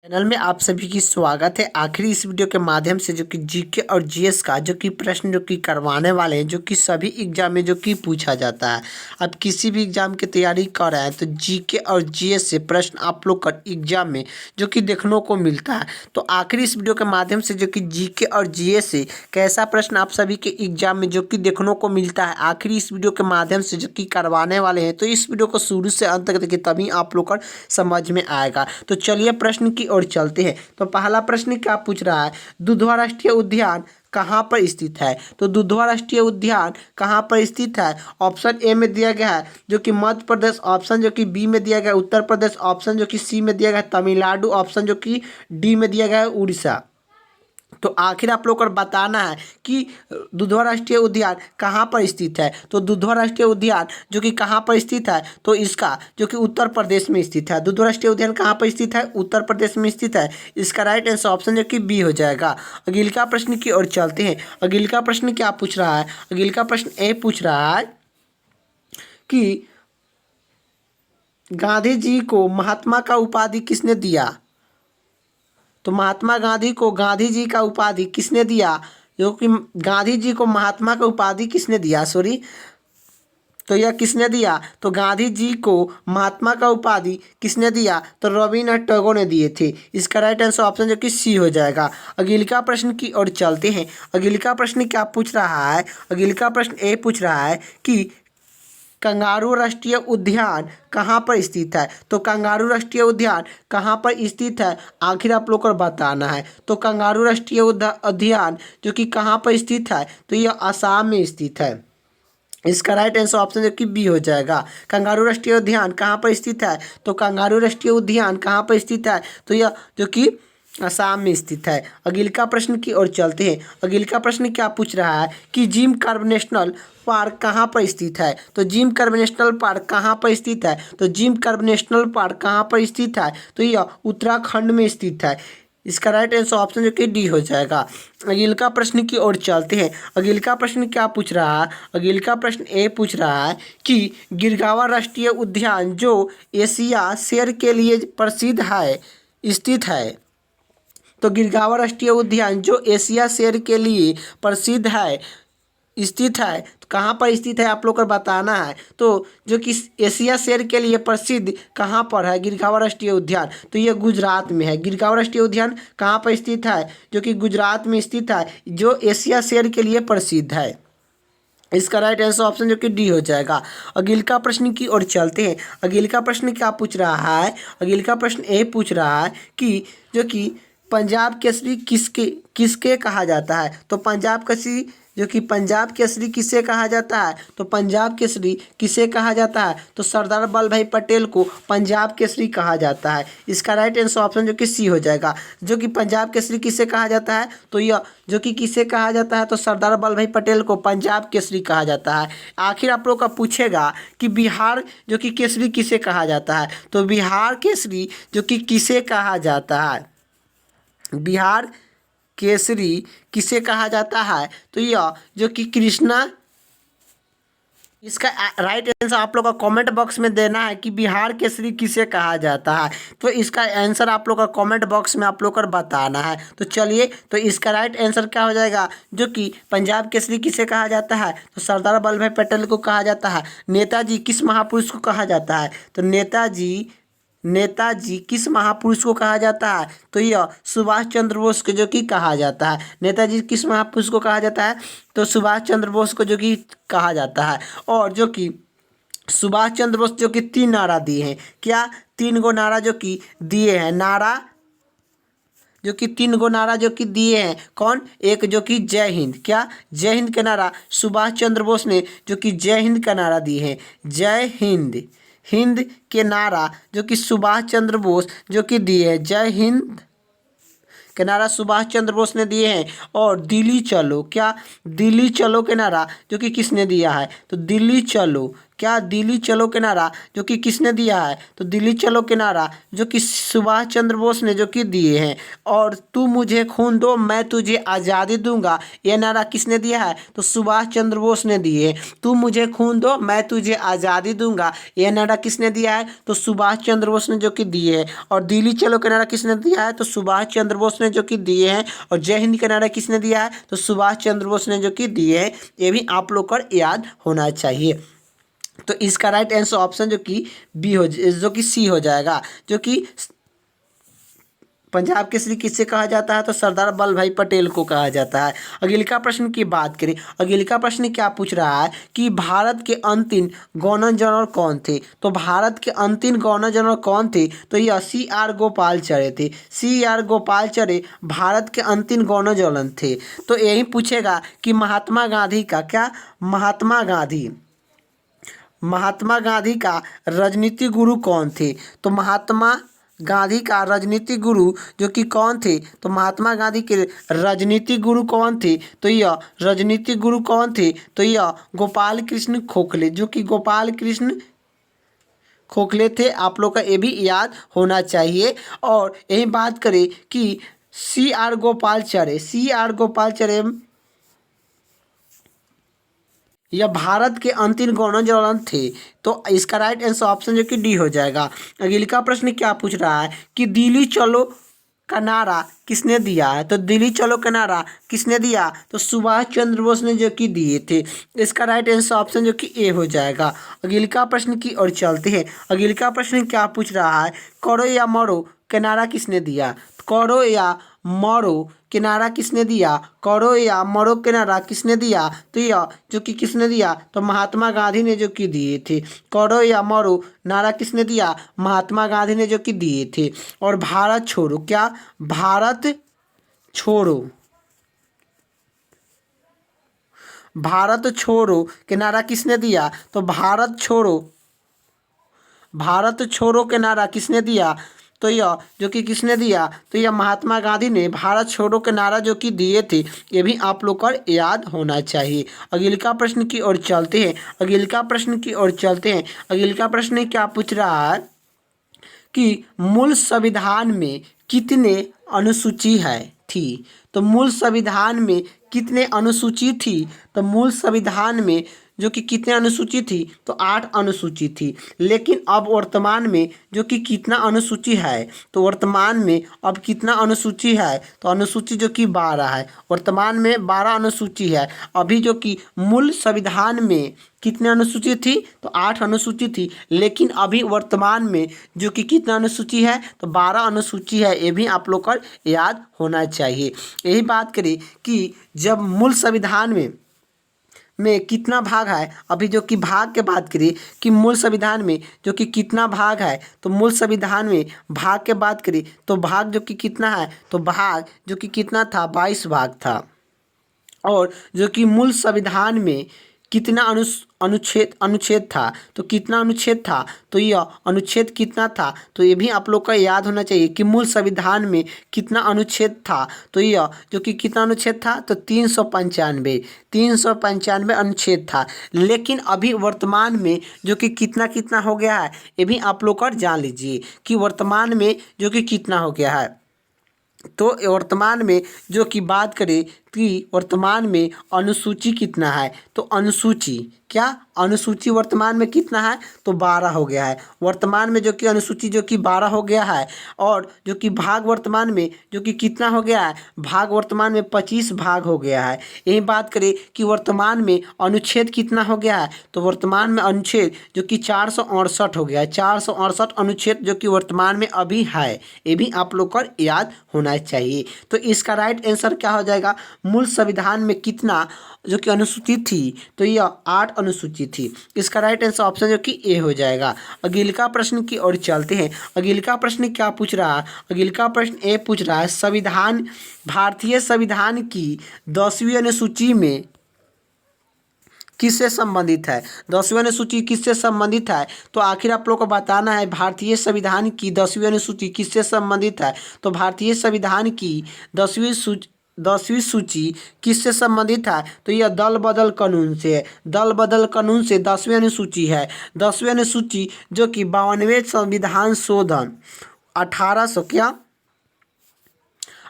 Channel में आप सभी की स्वागत है। आखिरी इस वीडियो के माध्यम से जो कि जीके और जीएस का जो कि प्रश्न जो कि करवाने वाले हैं, जो कि सभी एग्जाम में जो कि पूछा जाता है। अब किसी भी एग्जाम की तैयारी कर रहे हैं तो जीके और जीएस से प्रश्न आप लोग का एग्जाम में जो कि देखने को मिलता है। तो आखिरी इस वीडियो के माध्यम से जो कि जीके और जीएस से कैसा प्रश्न आप सभी के एग्जाम में जो कि देखने को मिलता है, आखिरी इस वीडियो के माध्यम से जो कि करवाने वाले हैं। तो इस वीडियो को शुरू से अंत तक देखिए, तभी आप लोग का समझ में आएगा। तो चलिए प्रश्न की ओर चलते हैं। तो पहला प्रश्न क्या पूछ रहा है, दुधवा राष्ट्रीय उद्यान कहाँ पर स्थित है। तो दुधवा राष्ट्रीय उद्यान कहाँ पर स्थित है। ऑप्शन ए में दिया गया है जो कि मध्य प्रदेश, ऑप्शन जो कि बी में दिया गया है उत्तर प्रदेश, ऑप्शन जो कि सी में दिया गया है तमिलनाडु, ऑप्शन जो कि डी में दिया गया है उड़ीसा। तो आखिर आप लोग को बताना है कि दुधवा राष्ट्रीय उद्यान कहाँ पर स्थित है। तो दुधवा राष्ट्रीय उद्यान जो कि कहाँ पर स्थित है, तो इसका जो कि उत्तर प्रदेश में स्थित है। दुधवा राष्ट्रीय उद्यान कहाँ पर स्थित है, उत्तर प्रदेश में स्थित है। इसका राइट आंसर ऑप्शन जो कि बी हो जाएगा। अगला प्रश्न की ओर चलते हैं। अगला प्रश्न क्या पूछ रहा है, अगला प्रश्न ए पूछ रहा है कि गांधी जी को महात्मा का उपाधि किसने दिया। तो महात्मा गांधी को गांधी जी का उपाधि किसने दिया, जो कि गांधी जी को महात्मा का उपाधि किसने दिया, सॉरी, तो यह किसने दिया। तो गांधी जी को महात्मा का उपाधि किसने दिया, तो रविन्द्रनाथ टैगोर ने दिए थे। इसका राइट आंसर ऑप्शन जो कि सी हो जाएगा। अगला प्रश्न की ओर चलते हैं। अगला प्रश्न क्या पूछ रहा है, अगला प्रश्न ए पूछ रहा है कि कंगारू राष्ट्रीय उद्यान कहाँ पर स्थित है। तो कंगारू राष्ट्रीय उद्यान कहाँ पर स्थित है, आखिर आप लोग को बताना है। तो कंगारू राष्ट्रीय उद्यान जो कि कहाँ पर स्थित है, तो यह असम में स्थित है। इसका राइट आंसर ऑप्शन जो कि बी हो जाएगा। कंगारू राष्ट्रीय उद्यान कहाँ पर स्थित है, तो कंगारू राष्ट्रीय उद्यान कहाँ पर स्थित है, तो यह जो कि असम में स्थित है। अगला प्रश्न की ओर चलते हैं। अगला प्रश्न क्या पूछ रहा है कि जिम कार्ब नेशनल पार्क कहाँ पर स्थित है। तो जिम कार्ब नेशनल पार्क कहाँ पर स्थित है, तो जिम कार्ब नेशनल पार्क कहाँ पर स्थित है, तो यह उत्तराखंड में स्थित है। इसका राइट आंसर ऑप्शन जो कि डी हो जाएगा। अगला प्रश्न की ओर चलते हैं। अगला प्रश्न क्या पूछ रहा है, अगला प्रश्न ए पूछ रहा है कि गिरगांव राष्ट्रीय उद्यान जो एशिया शेर के लिए प्रसिद्ध है स्थित है। तो गिरगांव राष्ट्रीय उद्यान जो एशिया शेर के लिए प्रसिद्ध है स्थित है, तो कहाँ पर स्थित है आप लोग को बताना है। तो जो कि एशिया शेर के लिए प्रसिद्ध कहाँ पर है गिरगांव राष्ट्रीय उद्यान, तो यह गुजरात में है। गिरगांव राष्ट्रीय उद्यान कहाँ पर स्थित है, जो कि गुजरात में स्थित है, जो एशिया शेर के लिए प्रसिद्ध है। इसका राइट आंसर ऑप्शन जो कि डी हो जाएगा। अगला प्रश्न की ओर चलते हैं। अगला प्रश्न क्या पूछ रहा है, अगला प्रश्न ए पूछ रहा है कि जो कि पंजाब केसरी किसके किसके कहा जाता है। तो पंजाब केसरी जो कि पंजाब केसरी किसे कहा जाता है, तो पंजाब केसरी किसे कहा जाता है, तो सरदार वल्लभ भाई पटेल को पंजाब केसरी कहा जाता है। इसका राइट आंसर ऑप्शन जो कि सी हो जाएगा। जो कि पंजाब केसरी किसे कहा जाता है, तो यह जो कि किसे कहा जाता है, तो सरदार वल्लभ भाई पटेल को पंजाब केसरी कहा जाता है। आखिर आप लोग का पूछेगा कि बिहार जो कि केसरी किसे कहा जाता है, तो बिहार केसरी जो कि किसे कहा जाता है, बिहार केसरी किसे कहा जाता है, तो यह जो कि कृष्णा। इसका राइट आंसर आप लोग का कमेंट बॉक्स में देना है कि बिहार केसरी किसे कहा जाता है। तो इसका आंसर आप लोग का कमेंट बॉक्स में आप लोग को बताना है। तो चलिए, तो इसका राइट आंसर क्या हो जाएगा, जो कि पंजाब केसरी किसे कहा जाता है, तो सरदार वल्लभ भाई पटेल को कहा जाता है। नेताजी किस महापुरुष को कहा जाता है, तो नेताजी किस महापुरुष को कहा जाता है, तो यह सुभाष चंद्र बोस को जो कि कहा जाता है। नेताजी किस महापुरुष को कहा जाता है, तो सुभाष चंद्र बोस को जो कि कहा जाता है। और जो कि सुभाष चंद्र बोस जो कि 3 नारा दिए हैं, क्या 3 गो नारा जो कि दिए हैं, नारा जो कि 3 गो नारा जो कि दिए हैं, कौन, एक जो कि जय हिंद, क्या जय हिंद का नारा सुभाष चंद्र बोस ने जो कि जय हिंद का नारा दिए हैं। जय हिंद, हिंद के नारा जो कि सुभाष चंद्र बोस जो कि दिए हैं, जय हिंद के नारा सुभाष चंद्र बोस ने दिए हैं। और दिल्ली चलो, क्या दिल्ली चलो के नारा जो कि किसने दिया है, तो दिल्ली चलो क्या दिल्ली चलो के नारा जो कि किसने दिया है? तो दिल्ली चलो के नारा जो कि सुभाष चंद्र बोस ने जो कि दिए हैं। और तू मुझे खून दो मैं तुझे आज़ादी दूंगा, यह नारा किसने दिया है? तो सुभाष चंद्र बोस ने दिए हैं। तू मुझे खून दो मैं तुझे आज़ादी दूंगा, यह नारा किसने दिया है? तो सुभाष चंद्र बोस ने जो कि दिए हैं। और दिल्ली चलो का नारा किसने दिया है? तो सुभाष चंद्र बोस ने जो कि दिए हैं। और जय हिंद का नारा किसने दिया है? तो सुभाष चंद्र बोस ने जो कि दिए हैं। ये भी आप लोग को याद होना चाहिए। तो इसका राइट आंसर ऑप्शन जो कि बी हो, जो कि सी हो जाएगा। जो कि पंजाब केसरी किससे कहा जाता है? तो सरदार वल्लभ भाई पटेल को कहा जाता है। अगले का प्रश्न की बात करें, अगले का प्रश्न क्या पूछ रहा है कि भारत के अंतिम गवर्नर जनरल कौन थे? तो भारत के अंतिम गवर्नर जनरल कौन थे? तो यह C.R. गोपालाचार्य थे। C.R. गोपालाचार्य भारत के अंतिम गवर्नर जनरल थे। तो यही पूछेगा कि महात्मा गांधी का क्या, महात्मा गांधी का राजनीतिक गुरु कौन थे? तो महात्मा गांधी का राजनीतिक गुरु जो कि कौन थे? तो महात्मा गांधी के राजनीतिक गुरु कौन थे? तो यह राजनीतिक गुरु कौन थे? तो यह गोपाल कृष्ण गोखले, जो कि गोपाल कृष्ण गोखले थे। आप लोग का ये भी याद होना चाहिए। और यही बात करें कि C.R. गोपालाचार्य यह भारत के अंतिम गवर्नर जनरल थे। तो इसका राइट आंसर ऑप्शन जो कि डी हो जाएगा। अगले का प्रश्न क्या पूछ रहा है कि दिल्ली चलो का नारा किसने दिया है? तो दिल्ली चलो का नारा किसने दिया? तो सुभाष चंद्र बोस ने जो कि दिए थे। इसका राइट आंसर ऑप्शन जो कि ए हो जाएगा। अगले का प्रश्न की ओर चलते हैं। अगले का प्रश्न क्या पूछ रहा है, करो या मरो का नारा किसने दिया? करो या मरो के नारा किसने दिया? करो या मरो के नारा किसने दिया? तो यह जो कि किसने दिया? तो महात्मा गांधी ने जो कि दिए थे। करो या मरो नारा किसने दिया? महात्मा गांधी ने जो कि दिए थे। और भारत छोड़ो, क्या भारत छोड़ो, भारत छोड़ो के नारा किसने दिया? तो भारत छोड़ो के नारा किसने दिया? तो यह जो कि किसने दिया? तो यह महात्मा गांधी ने भारत छोड़ो के नारा जो कि दिए थे। ये भी आप लोग को याद होना चाहिए। अगले का प्रश्न की ओर चलते हैं। अगले का प्रश्न क्या पूछ रहा है कि मूल संविधान में कितने अनुसूची है थी? तो मूल संविधान में कितने अनुसूची थी? तो मूल संविधान में जो कि कितने अनुसूची थी? तो 8 अनुसूची थी। लेकिन अब वर्तमान में जो कि कितना अनुसूची है? तो वर्तमान में अब कितना अनुसूची है? तो अनुसूची जो कि 12 है। वर्तमान में 12 अनुसूची है। अभी जो कि मूल संविधान में कितने अनुसूची थी? तो 8 अनुसूची थी। लेकिन अभी वर्तमान में जो कि कितना अनुसूची है? तो 12 अनुसूची है। ये भी आप लोग को याद होना चाहिए। यही बात करें कि जब मूल संविधान में कितना भाग है, अभी जो कि भाग के बात करें कि मूल संविधान में जो कि कितना भाग है, तो मूल संविधान में भाग के बात करें तो भाग जो कि कितना है? तो भाग जो कि कितना था? 22 भाग था। और जो कि मूल संविधान में कितना अनुच्छेद था? तो कितना अनुच्छेद था? तो यह अनुच्छेद कितना था? तो ये भी आप लोग का याद होना चाहिए कि मूल संविधान में कितना अनुच्छेद था। तो यह जो कि कितना अनुच्छेद था? तो 395 अनुच्छेद था। लेकिन अभी वर्तमान में जो कि कितना हो गया है, ये भी आप लोग का जान लीजिए कि वर्तमान में जो कि कितना हो गया है। तो वर्तमान में जो कि बात करें कि वर्तमान में अनुसूची कितना है? तो अनुसूची वर्तमान में कितना है? तो 12 हो गया है। वर्तमान में जो कि अनुसूची जो कि 12 हो गया है। और जो कि भाग वर्तमान में जो कि कितना हो गया है? भाग वर्तमान में 25 भाग हो गया है। यही बात करें कि वर्तमान में अनुच्छेद कितना हो गया है? तो वर्तमान में अनुच्छेद जो कि 468 हो गया है। 468 अनुच्छेद जो कि वर्तमान में अभी है। ये भी आप लोग को याद होना चाहिए। तो इसका राइट आंसर क्या हो जाएगा? मूल संविधान में कितना जो कि अनुसूची थी? तो यह 8 अनुसूची थी। इसका राइट आंसर ऑप्शन जो कि ए हो जाएगा। अगले का प्रश्न की ओर चलते हैं। अगले का प्रश्न क्या पूछ रहा है? अगले का प्रश्न ए पूछ रहा है, भारतीय संविधान की 10वीं अनुसूची में किससे संबंधित है? 10वीं अनुसूची किससे संबंधित है? तो आखिर आप लोग को बताना है भारतीय संविधान की 10वीं अनुसूची किससे संबंधित है। तो भारतीय संविधान की 10वीं सूची किससे संबंधित है? तो यह दल बदल कानून से है। दल बदल कानून से 10वीं अनुसूची है। 10वीं अनुसूची जो कि 52वें संविधान शोधन 1800 क्या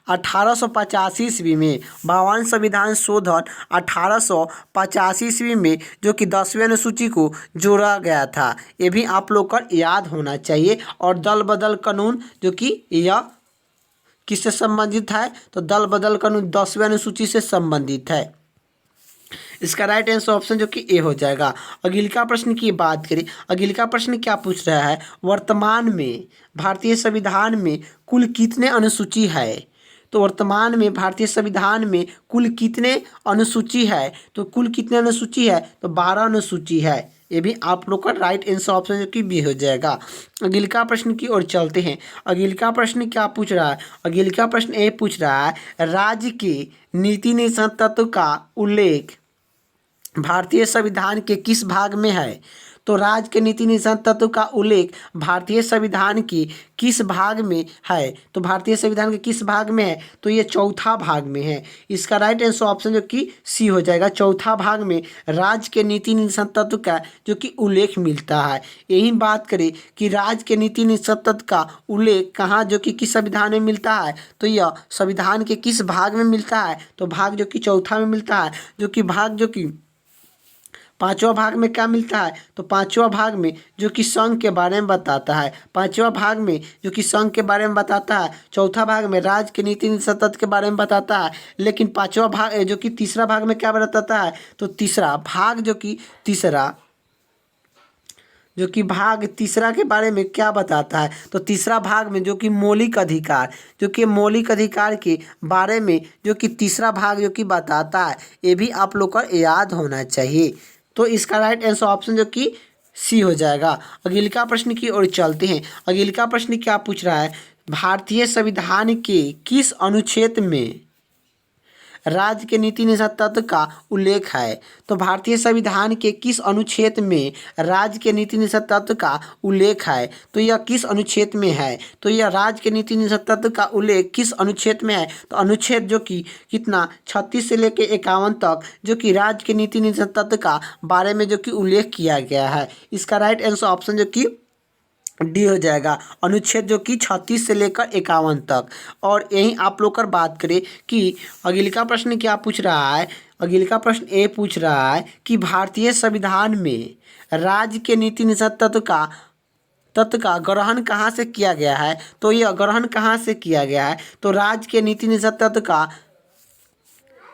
1885 ईस्वी में 52 संविधान शोधन 1885 ईस्वी में जो कि 10वीं अनुसूची को जोड़ा गया था। ये भी आप लोग को याद होना चाहिए। और दल बदल कानून जो कि यह किससे संबंधित है? तो दल बदल कानून 10वीं अनुसूची से संबंधित है। इसका राइट आंसर ऑप्शन जो कि ए हो जाएगा। अगिला प्रश्न की बात करें, अगिला प्रश्न क्या पूछ रहा है? वर्तमान में भारतीय संविधान में कुल कितने अनुसूची है? तो वर्तमान में भारतीय संविधान में कुल कितने अनुसूची है? तो कुल कितने अनुसूची है? तो 12 अनुसूची है। ये भी आप लोग का राइट आंसर ऑप्शन जो कि बी हो जाएगा। अगिला प्रश्न की ओर चलते हैं। अगिला प्रश्न क्या पूछ रहा है? अगिला प्रश्न ये पूछ रहा है, राज्य के नीति निषेध तत्व का उल्लेख भारतीय संविधान के किस भाग में है? तो राज्य के नीति निषेध तत्व का उल्लेख भारतीय संविधान की किस भाग में है? तो भारतीय संविधान के किस भाग में है? तो ये चौथा भाग में है। इसका राइट आंसर ऑप्शन जो कि सी हो जाएगा। चौथा भाग में राज्य के नीति निषेध तत्व का जो कि उल्लेख मिलता है। यही बात करें कि राज्य के नीति निषेध तत्व का उल्लेख कहाँ जो कि किस संविधान में मिलता है? तो यह संविधान के किस भाग में मिलता है? तो भाग जो कि चौथा में मिलता है। जो कि भाग जो कि पांचवा भाग में क्या मिलता है? तो पांचवा भाग में जो कि संघ के बारे में बताता है। पांचवा भाग में जो कि संघ के बारे में बताता है। चौथा भाग में राज्य के नीति निषेध तत्व के बारे में बताता है। लेकिन पांचवा भाग जो कि तीसरा भाग में क्या बताता है? तो तीसरा भाग जो कि भाग तीसरा के बारे में क्या बताता है? तो तीसरा भाग में जो कि मौलिक अधिकार के बारे में जो कि तीसरा भाग जो कि बताता है। ये भी आप लोग को याद होना चाहिए। तो इसका राइट आंसर ऑप्शन जो कि सी हो जाएगा। अगिला प्रश्न की ओर चलते हैं। अगिला प्रश्न क्या पूछ रहा है? भारतीय संविधान के किस अनुच्छेद में राज्य के नीति निषेध तत्व का उल्लेख है? तो भारतीय संविधान के किस अनुच्छेद में राज्य के नीति निषेध तत्व का उल्लेख है? तो यह किस अनुच्छेद में है? तो यह राज्य के नीति निषेध तत्व का उल्लेख किस अनुच्छेद में है? तो अनुच्छेद जो कि कितना 36 से लेकर 51 तक जो कि राज्य के नीति निषेध तत्व का बारे में जो कि उल्लेख किया गया है। इसका राइट आंसर ऑप्शन जो कि डी हो जाएगा। अनुच्छेद जो कि 36 से लेकर 51 तक। और यही आप लोग कर बात करें कि अगिला प्रश्न क्या पूछ रहा है? अगिला प्रश्न ये पूछ रहा है कि भारतीय संविधान में राज्य के नीति निषेध तत्व का ग्रहण कहाँ से किया गया है? तो यह ग्रहण कहाँ से किया गया है? तो राज्य के नीति निषेध तत्व का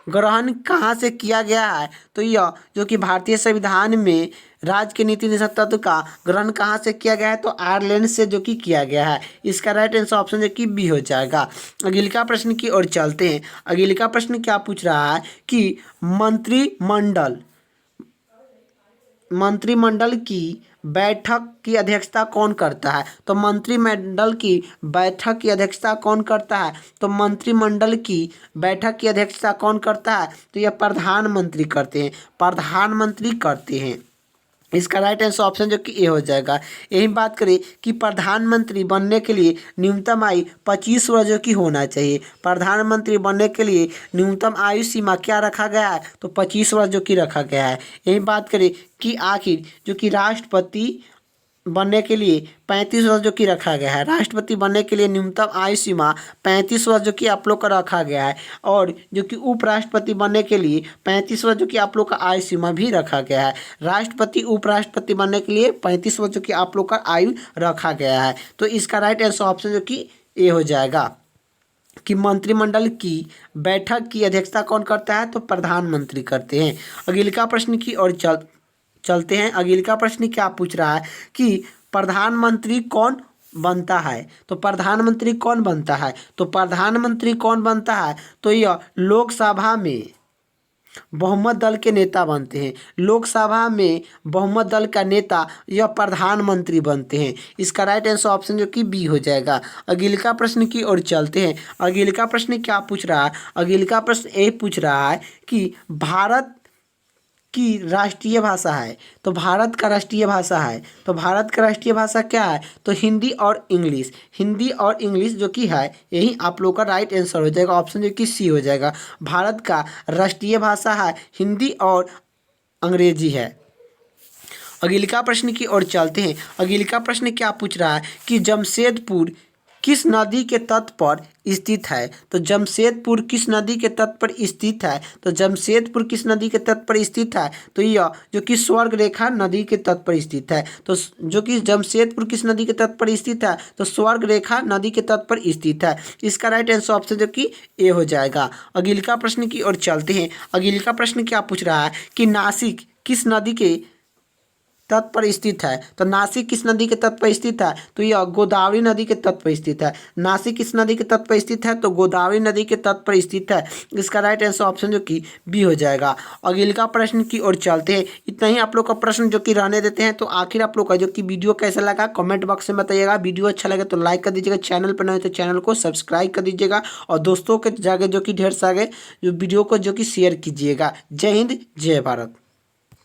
ग्रहण कहाँ से किया गया है? तो यह जो कि भारतीय संविधान में राज्य के नीति निषेध तत्व का ग्रहण कहाँ से किया गया है? तो आयरलैंड से जो कि किया गया है। इसका राइट आंसर ऑप्शन जो कि बी हो जाएगा। अगिला प्रश्न की ओर चलते हैं। अगिला प्रश्न क्या पूछ रहा है कि मंत्रिमंडल की बैठक की अध्यक्षता कौन करता है? तो मंत्रिमंडल की बैठक की अध्यक्षता कौन करता है? तो मंत्रिमंडल की बैठक की अध्यक्षता कौन करता है? तो यह प्रधानमंत्री करते हैं। इसका राइट आंसर ऑप्शन जो कि ए हो जाएगा। यही बात करें कि प्रधानमंत्री बनने के लिए न्यूनतम आयु 25 वर्ष जो कि होना चाहिए। प्रधानमंत्री बनने के लिए न्यूनतम आयु सीमा क्या रखा गया है? तो 25 वर्ष जो कि रखा गया है। यही बात करें कि आखिर जो कि राष्ट्रपति बनने के लिए 35 वर्ष जो कि रखा गया है। राष्ट्रपति बनने के लिए न्यूनतम आयु सीमा 35 वर्ष जो कि आप लोग का रखा गया है। और जो कि उपराष्ट्रपति बनने के लिए 35 वर्ष जो कि आप लोग का आयु सीमा भी रखा गया है। राष्ट्रपति उपराष्ट्रपति बनने के लिए 35 वर्ष जो कि आप लोग का आयु रखा गया है। तो इसका राइट आंसर ऑप्शन जो कि ए हो जाएगा कि मंत्रिमंडल की बैठक की अध्यक्षता कौन करता है? तो प्रधानमंत्री करते हैं। अगिला प्रश्न की ओर चलते हैं। अगिला प्रश्न क्या पूछ रहा है कि प्रधानमंत्री कौन बनता है? तो प्रधानमंत्री कौन बनता है? तो प्रधानमंत्री कौन बनता है? तो यह लोकसभा में बहुमत दल के नेता बनते हैं। लोकसभा में बहुमत दल का नेता यह प्रधानमंत्री बनते हैं। इसका राइट आंसर ऑप्शन जो कि बी हो जाएगा। अगिला प्रश्न की ओर चलते हैं। अगिला प्रश्न क्या पूछ रहा है? अगिला प्रश्न ये पूछ रहा है कि भारत की राष्ट्रीय भाषा है? तो भारत का राष्ट्रीय भाषा है, तो भारत का राष्ट्रीय भाषा क्या है? तो हिंदी और इंग्लिश, हिंदी और इंग्लिश जो कि है, यही आप लोग का राइट आंसर हो जाएगा। ऑप्शन जो कि सी हो जाएगा। भारत का राष्ट्रीय भाषा है हिंदी और अंग्रेजी है। अगला प्रश्न की ओर चलते हैं। अगला प्रश्न क्या पूछ रहा है कि जमशेदपुर किस नदी के तट पर स्थित है? तो जमशेदपुर किस नदी के तट पर स्थित है? तो जमशेदपुर किस नदी के तट पर स्थित है? तो यह जो कि स्वर्ग रेखा नदी के तट पर स्थित है। तो जो कि जमशेदपुर किस नदी के तट पर स्थित है? तो स्वर्ग रेखा नदी के तट पर स्थित है। इसका राइट आंसर ऑप्शन जो कि ए हो जाएगा। अगला प्रश्न की ओर चलते हैं। अगला प्रश्न क्या पूछ रहा है कि नासिक किस नदी के तट पर स्थित है? तो नासिक किस नदी के तट पर स्थित है? तो यह गोदावरी नदी के तट पर स्थित है। नासिक किस नदी के तट पर स्थित है? तो गोदावरी नदी के तट पर स्थित है। इसका राइट आंसर ऑप्शन जो कि बी हो जाएगा। अगला प्रश्न की ओर चलते हैं। इतना ही आप लोग का प्रश्न जो कि रहने देते हैं। तो आखिर आप लोग का जो कि वीडियो कैसा लगा कमेंट बॉक्स में बताइएगा। वीडियो अच्छा लगे तो लाइक कर दीजिएगा, चैनल पर नए तो चैनल को सब्सक्राइब कर दीजिएगा और दोस्तों के जागे जो कि ढेर सारे जो वीडियो को जो कि शेयर कीजिएगा। जय हिंद, जय भारत।